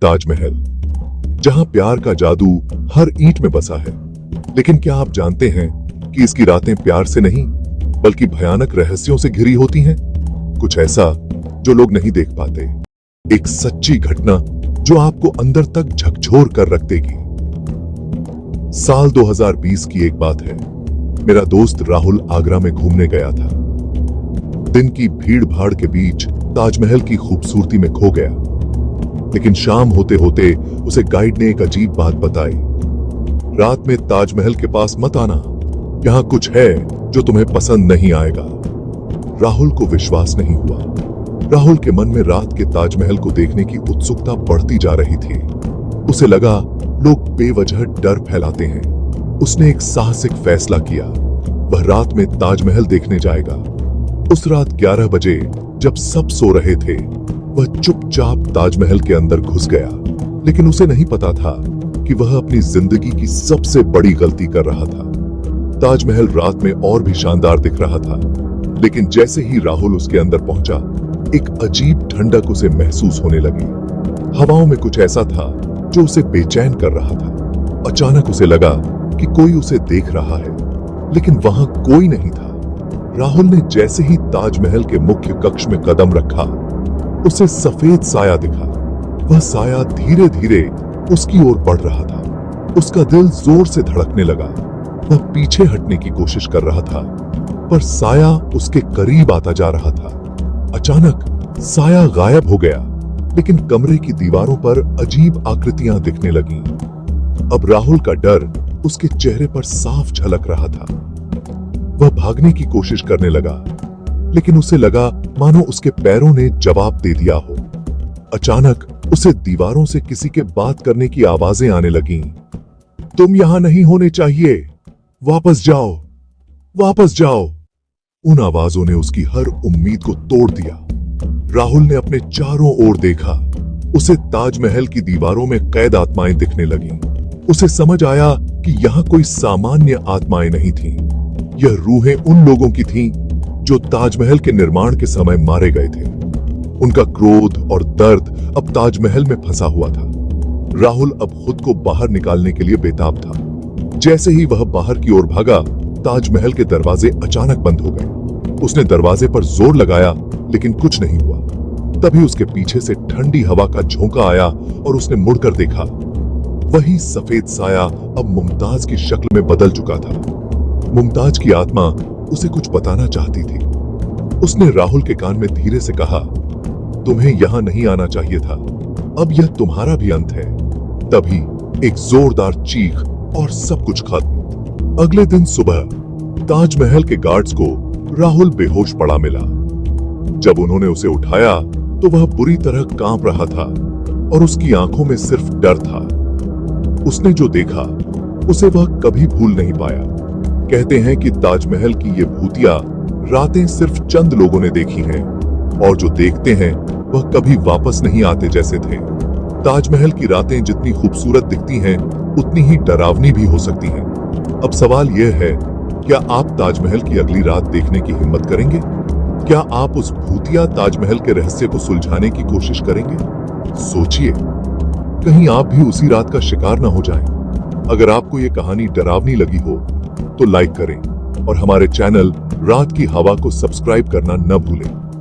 ताजमहल, जहां प्यार का जादू हर ईंट में बसा है। लेकिन क्या आप जानते हैं कि इसकी रातें प्यार से नहीं बल्कि भयानक रहस्यों से घिरी होती हैं? कुछ ऐसा जो लोग नहीं देख पाते, एक सच्ची घटना जो आपको अंदर तक झकझोर कर रख देगी। साल 2020 की एक बात है। मेरा दोस्त राहुल आगरा में घूमने गया था। दिन की भीड़ भाड़ के बीच ताजमहल की खूबसूरती में खो गया। लेकिन शाम होते होते उसे गाइड ने एक अजीब बात बताई। रात में ताजमहल के पास मत आना, यहां कुछ है जो तुम्हें पसंद नहीं आएगा। राहुल को विश्वास नहीं हुआ। राहुल के मन में रात के ताजमहल को देखने की उत्सुकता बढ़ती जा रही थी। उसे लगा लोग बेवजह डर फैलाते हैं। उसने एक साहसिक फैसला किया। वह रात में ताजमहल देखने जाएगा। उस रात 11 बजे जब सब सो रहे थे, वह चुपचाप ताजमहल के अंदर घुस गया। लेकिन उसे नहीं पता था कि वह अपनी जिंदगी की सबसे बड़ी गलती कर रहा था। ताजमहल रात में और भी शानदार दिख रहा था, लेकिन जैसे ही राहुल उसके अंदर पहुंचा, एक अजीब ठंडक उसे महसूस होने लगी। हवाओं में कुछ ऐसा था जो उसे बेचैन कर रहा था। अचानक उसे लगा कि कोई उसे देख रहा है, लेकिन वहां कोई नहीं था। राहुल ने जैसे ही ताजमहल के मुख्य कक्ष में कदम रखा, उसे सफेद साया दिखा। वह साया धीरे धीरे उसकी ओर बढ़ रहा था। उसका दिल जोर से धड़कने लगा। वह पीछे हटने की कोशिश कर रहा था, पर साया उसके करीब आता जा रहा था। अचानक साया गायब हो गया, लेकिन कमरे की दीवारों पर अजीब आकृतियां दिखने लगीं। अब राहुल का डर उसके चेहरे पर साफ झलक रहा था। वह भागने की कोशिश करने लगा, लेकिन उसे लगा मानो उसके पैरों ने जवाब दे दिया हो। अचानक उसे दीवारों से किसी के बात करने की आवाजें आने लगीं। तुम यहां नहीं होने चाहिए, वापस जाओ, वापस जाओ। उन आवाजों ने उसकी हर उम्मीद को तोड़ दिया। राहुल ने अपने चारों ओर देखा। उसे ताजमहल की दीवारों में कैद आत्माएं दिखने लगीं। उसे समझ आया कि यहाँ कोई सामान्य आत्माएं नहीं थीं। यह रूहें उन लोगों की थीं जो ताजमहल के निर्माण के समय मारे गए थे। उनका क्रोध और दर्द अब ताजमहल में फंसा हुआ था। राहुल अब खुद को बाहर निकालने के लिए बेताब था। जैसे ही वह बाहर की ओर भागा, ताजमहल के दरवाजे अचानक बंद हो गए। उसने दरवाजे पर जोर लगाया, लेकिन कुछ नहीं हुआ। तभी उसके पीछे से ठंडी हवा का झोंका आया और उसने मुड़कर देखा। वही सफेद साया अब मुमताज की शक्ल में बदल चुका था। मुमताज की आत्मा उसे कुछ बताना चाहती थी। उसने राहुल के कान में धीरे से कहा, तुम्हें यहां नहीं आना चाहिए था, अब यह तुम्हारा भी अंत है। तभी एक जोरदार चीख और सब कुछ खत्म। अगले दिन सुबह ताजमहल के गार्ड्स को राहुल बेहोश पड़ा मिला। जब उन्होंने उसे उठाया तो वह बुरी तरह कांप रहा था और उसकी आंखों में सिर्फ डर था। उसने जो देखा उसे वह कभी भूल नहीं पाया। कहते हैं कि ताजमहल की ये भूतिया रातें सिर्फ चंद लोगों ने देखी हैं, और जो देखते हैं वह कभी वापस नहीं आते जैसे थे। ताजमहल की रातें जितनी खूबसूरत दिखती हैं, उतनी ही डरावनी भी हो सकती हैं। अब सवाल यह है, क्या आप ताजमहल की अगली रात देखने की हिम्मत करेंगे? क्या आप उस भूतिया ताजमहल के रहस्य को सुलझाने की कोशिश करेंगे? सोचिए, कहीं आप भी उसी रात का शिकार न हो जाएं। अगर आपको ये कहानी डरावनी लगी हो तो लाइक करें और हमारे चैनल रात की हवा को सब्सक्राइब करना न भूलें।